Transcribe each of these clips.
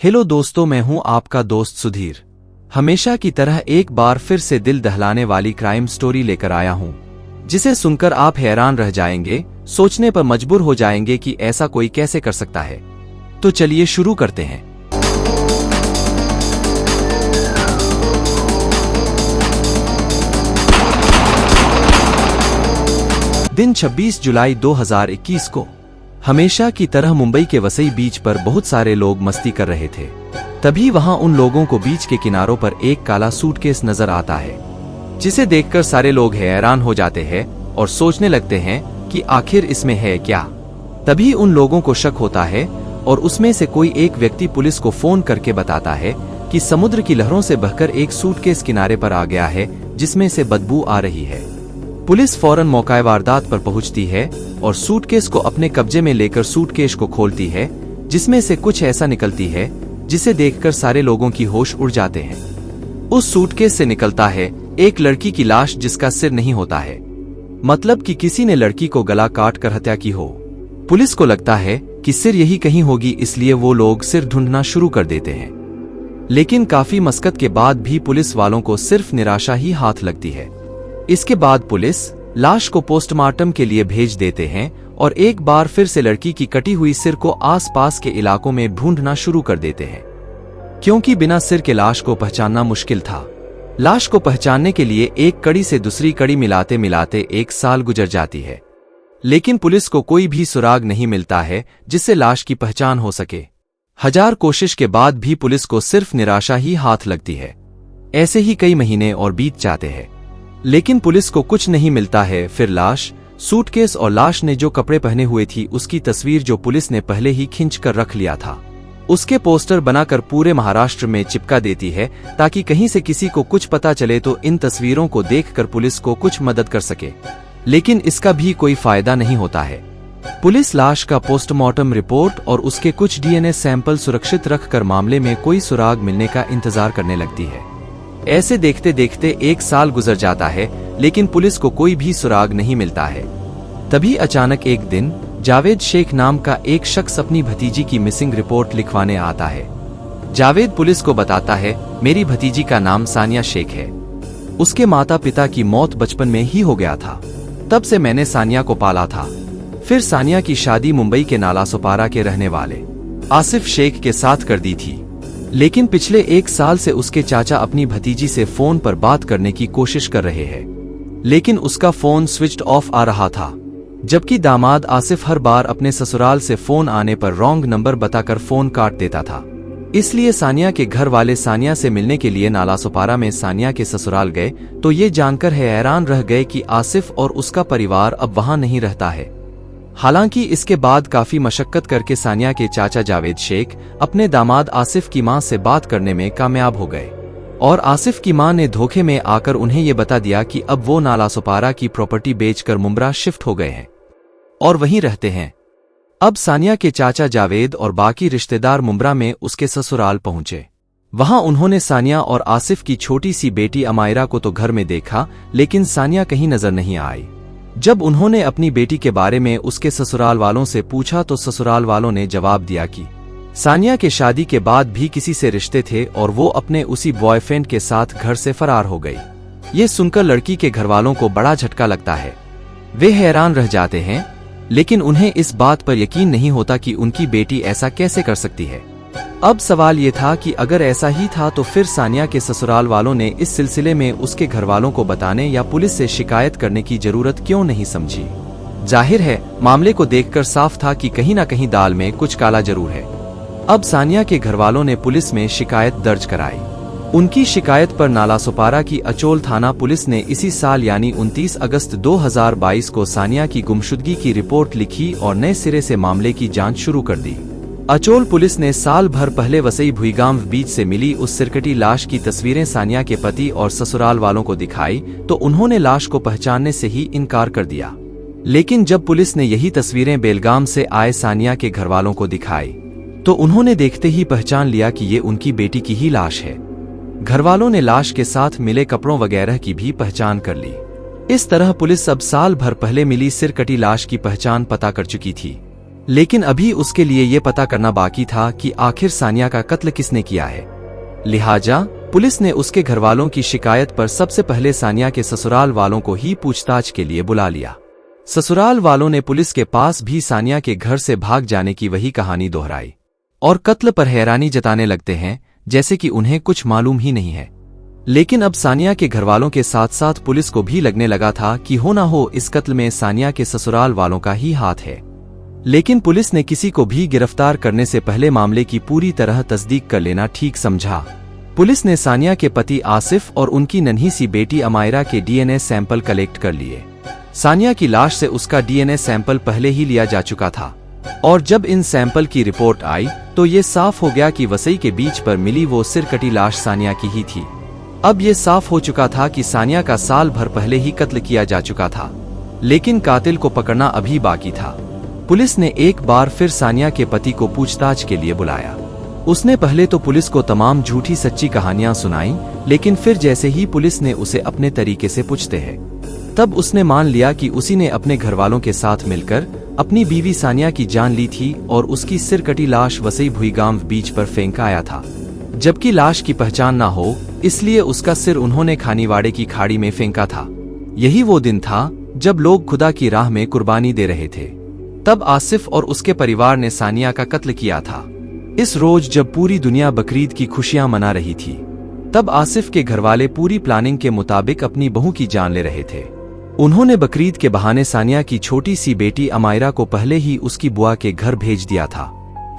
Hello दोस्तों, मैं हूं आपका दोस्त सुधीर। हमेशा की तरह एक बार फिर से दिल दहलाने वाली क्राइम स्टोरी लेकर आया हूं, जिसे सुनकर आप हैरान रह जाएंगे, सोचने पर मजबूर हो जाएंगे कि ऐसा कोई कैसे कर सकता है। तो चलिए शुरू करते हैं। दिन 26 जुलाई 2021 को हमेशा की तरह मुंबई के वसई बीच पर बहुत सारे लोग मस्ती कर रहे थे। तभी वहां उन लोगों को बीच के किनारों पर एक काला सूटकेस नजर आता है, जिसे देखकर सारे लोग हैरान हो जाते हैं और सोचने लगते हैं कि आखिर इसमें है क्या। तभी उन लोगों को शक होता है और उसमें से कोई एक व्यक्ति पुलिस को फोन करके बताता है कि समुद्र की लहरों से बहकर एक सूटकेस किनारे पर आ गया है, जिसमें से बदबू आ रही है। पुलिस फौरन मौका वारदात पर पहुंचती है और सूटकेस को अपने कब्जे में लेकर सूटकेस को खोलती है, जिसमें से कुछ ऐसा निकलती है जिसे देखकर सारे लोगों की होश उड़ जाते हैं। उस सूटकेस से निकलता है एक लड़की की लाश, जिसका सिर नहीं होता है, मतलब कि किसी ने लड़की को गला काट कर हत्या की हो। पुलिस को लगता है कि सिर यही कहीं होगी, इसलिए वो लोग सिर ढूंढना शुरू कर देते हैं। लेकिन काफी मशक्कत के बाद भी पुलिस वालों को सिर्फ निराशा ही हाथ लगती है। इसके बाद पुलिस लाश को पोस्टमार्टम के लिए भेज देते हैं और एक बार फिर से लड़की की कटी हुई सिर को आसपास के इलाकों में ढूंढना शुरू कर देते हैं, क्योंकि बिना सिर के लाश को पहचानना मुश्किल था। लाश को पहचानने के लिए एक कड़ी से दूसरी कड़ी मिलाते मिलाते 1 साल गुजर जाती है, लेकिन पुलिस को कोई भी सुराग नहीं मिलता है जिससे लाश की पहचान हो सके। 1000 कोशिश के बाद भी पुलिस को सिर्फ निराशा ही हाथ लगती है। ऐसे ही कई महीने और बीत जाते हैं, लेकिन पुलिस को कुछ नहीं मिलता है। फिर लाश, सूटकेस और लाश ने जो कपड़े पहने हुए थी उसकी तस्वीर, जो पुलिस ने पहले ही खींच कर रख लिया था, उसके पोस्टर बनाकर पूरे महाराष्ट्र में चिपका देती है, ताकि कहीं से किसी को कुछ पता चले तो इन तस्वीरों को देखकर पुलिस को कुछ मदद कर सके। लेकिन इसका भी कोई फायदा नहीं होता है। पुलिस लाश का पोस्टमार्टम रिपोर्ट और उसके कुछ डीएनए सैंपल सुरक्षित रखकर मामले में कोई सुराग मिलने का इंतजार करने लगती है। ऐसे देखते देखते 1 साल गुजर जाता है, लेकिन पुलिस को कोई भी सुराग नहीं मिलता है। तभी अचानक एक दिन जावेद शेख नाम का एक शख्स अपनी भतीजी की मिसिंग रिपोर्ट लिखवाने आता है। जावेद पुलिस को बताता है, मेरी भतीजी का नाम सानिया शेख है। उसके माता पिता की मौत बचपन में ही हो गया था, तब से मैंने सानिया को पाला था। फिर सानिया की शादी मुंबई के नालासोपारा के रहने वाले आसिफ शेख के साथ कर दी थी, लेकिन पिछले 1 साल से उसके चाचा अपनी भतीजी से फोन पर बात करने की कोशिश कर रहे हैं, लेकिन उसका फोन स्विच्ड ऑफ आ रहा था। जबकि दामाद आसिफ हर बार अपने ससुराल से फोन आने पर रॉन्ग नंबर बताकर फोन काट देता था। इसलिए सानिया के घर वाले सानिया से मिलने के लिए नालासोपारा में सानिया के ससुराल गए तो ये जानकर हैरान रह गए कि आसिफ और उसका परिवार अब वहां नहीं रहता है। हालांकि इसके बाद काफी मशक्कत करके सानिया के चाचा जावेद शेख अपने दामाद आसिफ की मां से बात करने में कामयाब हो गए और आसिफ की मां ने धोखे में आकर उन्हें ये बता दिया कि अब वो नालासोपारा की प्रॉपर्टी बेचकर मुंब्रा शिफ्ट हो गए हैं और वहीं रहते हैं। अब सानिया के चाचा जावेद और बाकी रिश्तेदार मुंब्रा में उसके ससुराल पहुंचे। वहां उन्होंने सानिया और आसिफ की छोटी सी बेटी अमायरा को तो घर में देखा, लेकिन सानिया कहीं नजर नहीं आई। जब उन्होंने अपनी बेटी के बारे में उसके ससुराल वालों से पूछा तो ससुराल वालों ने जवाब दिया कि सानिया के शादी के बाद भी किसी से रिश्ते थे और वो अपने उसी बॉयफ्रेंड के साथ घर से फरार हो गई। ये सुनकर लड़की के घरवालों को बड़ा झटका लगता है। वे हैरान रह जाते हैं, लेकिन उन्हें इस बात पर यकीन नहीं होता कि उनकी बेटी ऐसा कैसे कर सकती है। अब सवाल ये था कि अगर ऐसा ही था तो फिर सानिया के ससुराल वालों ने इस सिलसिले में उसके घरवालों को बताने या पुलिस से शिकायत करने की जरूरत क्यों नहीं समझी। जाहिर है मामले को देखकर साफ था कि कहीं ना कहीं दाल में कुछ काला जरूर है। अब सानिया के घरवालों ने पुलिस में शिकायत दर्ज कराई। उनकी शिकायत पर नालासोपारा की अचोल थाना पुलिस ने इसी साल यानी 29 अगस्त 2022 को सानिया की गुमशुदगी की रिपोर्ट लिखी और नए सिरे से मामले की जांच शुरू कर दी। अचोल पुलिस ने साल भर पहले वसई भुईगांव बीच से मिली उस सिरकटी लाश की तस्वीरें सानिया के पति और ससुराल वालों को दिखाई तो उन्होंने लाश को पहचानने से ही इनकार कर दिया। लेकिन जब पुलिस ने यही तस्वीरें बेलगाम से आए सानिया के घरवालों को दिखाई तो उन्होंने देखते ही पहचान लिया कि ये उनकी बेटी की ही लाश है। घरवालों ने लाश के साथ मिले कपड़ों वगैरह की भी पहचान कर ली। इस तरह पुलिस अब साल भर पहले मिली सिरकटी लाश की पहचान पता कर चुकी थी। लेकिन अभी उसके लिए ये पता करना बाकी था कि आखिर सानिया का कत्ल किसने किया है। लिहाजा पुलिस ने उसके घरवालों की शिकायत पर सबसे पहले सानिया के ससुराल वालों को ही पूछताछ के लिए बुला लिया। ससुराल वालों ने पुलिस के पास भी सानिया के घर से भाग जाने की वही कहानी दोहराई और कत्ल पर हैरानी जताने लगते हैं जैसे कि उन्हें कुछ मालूम ही नहीं है। लेकिन अब सानिया के घरवालों के साथ साथ पुलिस को भी लगने लगा था कि हो ना हो इस कत्ल में सानिया के ससुराल वालों का ही हाथ है। लेकिन पुलिस ने किसी को भी गिरफ्तार करने से पहले मामले की पूरी तरह तस्दीक कर लेना ठीक समझा। पुलिस ने सानिया के पति आसिफ और उनकी नन्ही सी बेटी अमायरा के डीएनए सैंपल कलेक्ट कर लिए। सानिया की लाश से उसका डीएनए सैंपल पहले ही लिया जा चुका था और जब इन सैंपल की रिपोर्ट आई तो ये साफ हो गया कि वसई के बीच पर मिली वो सिरकटी लाश सानिया की ही थी। अब ये साफ हो चुका था कि सानिया का साल भर पहले ही कत्ल किया जा चुका था, लेकिन कातिल को पकड़ना अभी बाकी था। पुलिस ने एक बार फिर सानिया के पति को पूछताछ के लिए बुलाया। उसने पहले तो पुलिस को तमाम झूठी सच्ची कहानियां सुनाई, लेकिन फिर जैसे ही पुलिस ने उसे अपने तरीके से पूछते हैं तब उसने मान लिया कि उसी ने अपने घरवालों के साथ मिलकर अपनी बीवी सानिया की जान ली थी और उसकी सिरकटी लाश वसई भुईगांव बीच पर फेंका आया था। जबकि लाश की पहचान ना हो इसलिए उसका सिर उन्होंने खानीवाड़े की खाड़ी में फेंका था। यही वो दिन था जब लोग खुदा की राह में कुर्बानी दे रहे थे। तब आसिफ और उसके परिवार ने सानिया का कत्ल किया था। इस रोज जब पूरी दुनिया बकरीद की खुशियां मना रही थी तब आसिफ के घरवाले पूरी प्लानिंग के मुताबिक अपनी बहू की जान ले रहे थे। उन्होंने बकरीद के बहाने सानिया की छोटी सी बेटी अमायरा को पहले ही उसकी बुआ के घर भेज दिया था।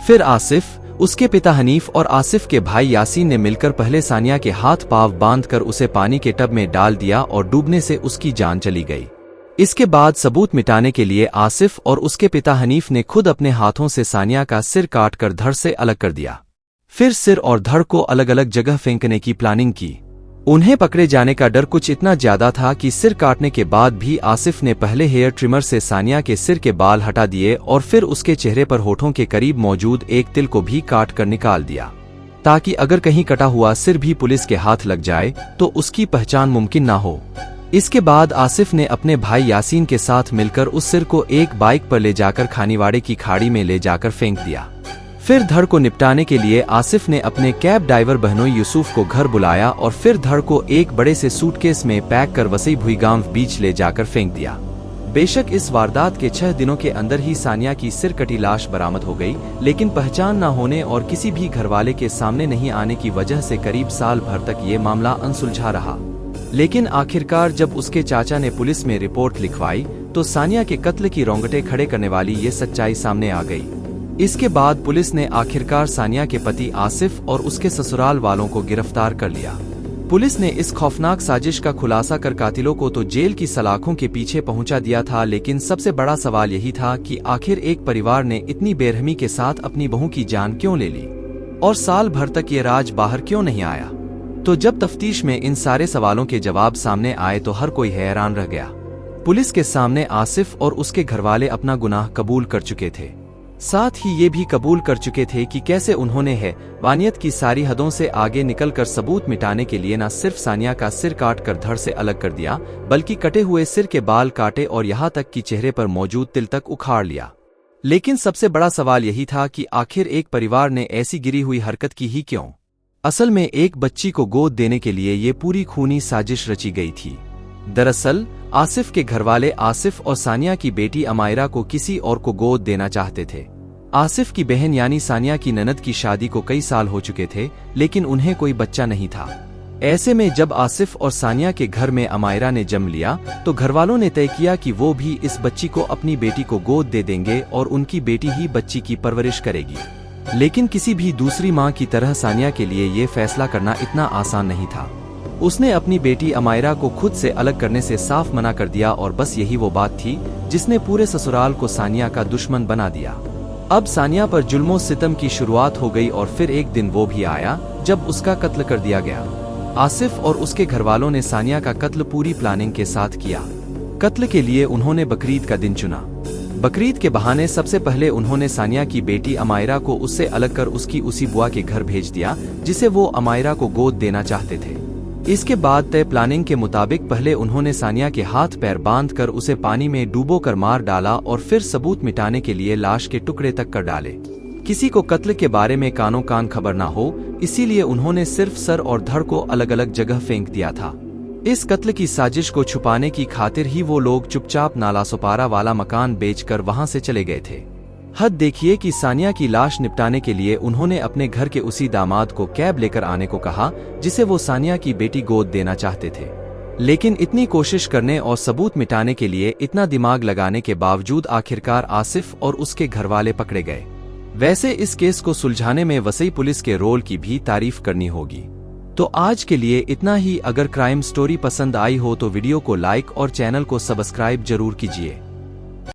फिर आसिफ, उसके पिता हनीफ और आसिफ के भाई यासीन ने मिलकर पहले सानिया के हाथ पांव बांधकर उसे पानी के टब में डाल दिया और डूबने से उसकी जान चली गई। इसके बाद सबूत मिटाने के लिए आसिफ और उसके पिता हनीफ ने खुद अपने हाथों से सानिया का सिर काटकर धड़ से अलग कर दिया। फिर सिर और धड़ को अलग अलग जगह फेंकने की प्लानिंग की। उन्हें पकड़े जाने का डर कुछ इतना ज्यादा था कि सिर काटने के बाद भी आसिफ ने पहले हेयर ट्रिमर से सानिया के सिर के बाल हटा दिए और फिर उसके चेहरे पर होठों के करीब मौजूद एक तिल को भी काट कर निकाल दिया, ताकि अगर कहीं कटा हुआ सिर भी पुलिस के हाथ लग जाए तो उसकी पहचान मुमकिन ना हो। इसके बाद आसिफ ने अपने भाई यासीन के साथ मिलकर उस सिर को एक बाइक पर ले जाकर खानीवाड़े की खाड़ी में ले जाकर फेंक दिया। फिर धड़ को निपटाने के लिए आसिफ ने अपने कैब ड्राइवर बहनोई यूसुफ को घर बुलाया और फिर धड़ को एक बड़े से सूटकेस में पैक कर वसई भुईगांव बीच ले जाकर फेंक दिया। बेशक इस वारदात के 6 दिनों के अंदर ही सानिया की सिरकटी लाश बरामद हो गई, लेकिन पहचान न होने और किसी भी घरवाले के सामने नहीं आने की वजह से करीब साल भर तक ये मामला अनसुलझा रहा। लेकिन आखिरकार जब उसके चाचा ने पुलिस में रिपोर्ट लिखवाई तो सानिया के कत्ल की रोंगटे खड़े करने वाली ये सच्चाई सामने आ गई। इसके बाद पुलिस ने आखिरकार सानिया के पति आसिफ और उसके ससुराल वालों को गिरफ्तार कर लिया। पुलिस ने इस खौफनाक साजिश का खुलासा कर कातिलों को तो जेल की सलाखों के पीछे पहुंचा दिया था, लेकिन सबसे बड़ा सवाल यही था कि आखिर एक परिवार ने इतनी बेरहमी के साथ अपनी बहू की जान क्यों ले ली और साल भर तक ये राज बाहर क्यों नहीं आया। तो जब तफ्तीश में इन सारे सवालों के जवाब सामने आए तो हर कोई हैरान रह गया। पुलिस के सामने आसिफ और उसके घरवाले अपना गुनाह कबूल कर चुके थे, साथ ही ये भी कबूल कर चुके थे कि कैसे उन्होंने हैवानियत की सारी हदों से आगे निकलकर सबूत मिटाने के लिए न सिर्फ सानिया का सिर काट कर धड़ से अलग कर दिया, बल्कि कटे हुए सिर के बाल काटे और यहाँ तक कि चेहरे पर मौजूद तिल तक उखाड़ लिया। लेकिन सबसे बड़ा सवाल यही था कि आखिर एक परिवार ने ऐसी गिरी हुई हरकत की ही क्यों। असल में एक बच्ची को गोद देने के लिए ये पूरी खूनी साजिश रची गई थी। दरअसल आसिफ के घरवाले आसिफ और सानिया की बेटी अमायरा को किसी और को गोद देना चाहते थे। आसिफ की बहन यानी सानिया की ननद की शादी को कई साल हो चुके थे, लेकिन उन्हें कोई बच्चा नहीं था। ऐसे में जब आसिफ और सानिया के घर में अमायरा ने जन्म लिया तो घरवालों ने तय किया कि वो भी इस बच्ची को अपनी बेटी को गोद दे देंगे और उनकी बेटी ही बच्ची की परवरिश करेगी। लेकिन किसी भी दूसरी माँ की तरह सानिया के लिए ये फैसला करना इतना आसान नहीं था। उसने अपनी बेटी अमायरा को खुद से अलग करने से साफ मना कर दिया और बस यही वो बात थी जिसने पूरे ससुराल को सानिया का दुश्मन बना दिया। अब सानिया पर जुल्मों सितम की शुरुआत हो गई और फिर एक दिन वो भी आया जब उसका कत्ल कर दिया गया। आसिफ और उसके घरवालों ने सानिया का कत्ल पूरी प्लानिंग के साथ किया। कत्ल के लिए उन्होंने बकरीद का दिन चुना। बकरीद के बहाने सबसे पहले उन्होंने सानिया की बेटी अमायरा को उससे अलग कर उसकी उसी बुआ के घर भेज दिया जिसे वो अमायरा को गोद देना चाहते थे। इसके बाद तय प्लानिंग के मुताबिक पहले उन्होंने सानिया के हाथ पैर बांधकर उसे पानी में डूबोकर मार डाला और फिर सबूत मिटाने के लिए लाश के टुकड़े तक कर डाले। किसी को कत्ल के बारे में कानो कान खबर ना हो, इसीलिए उन्होंने सिर्फ सर और धड़ को अलग अलग जगह फेंक दिया था। इस कत्ल की साजिश को छुपाने की खातिर ही वो लोग चुपचाप नालासोपारा वाला मकान बेचकर वहां से चले गए थे। हद देखिए कि सानिया की लाश निपटाने के लिए उन्होंने अपने घर के उसी दामाद को कैब लेकर आने को कहा जिसे वो सानिया की बेटी गोद देना चाहते थे। लेकिन इतनी कोशिश करने और सबूत मिटाने के लिए इतना दिमाग लगाने के बावजूद आखिरकार आसिफ और उसके घरवाले पकड़े गए। वैसे इस केस को सुलझाने में वसई पुलिस के रोल की भी तारीफ करनी होगी। तो आज के लिए इतना ही। अगर क्राइम स्टोरी पसंद आई हो तो वीडियो को लाइक और चैनल को सब्सक्राइब जरूर कीजिए।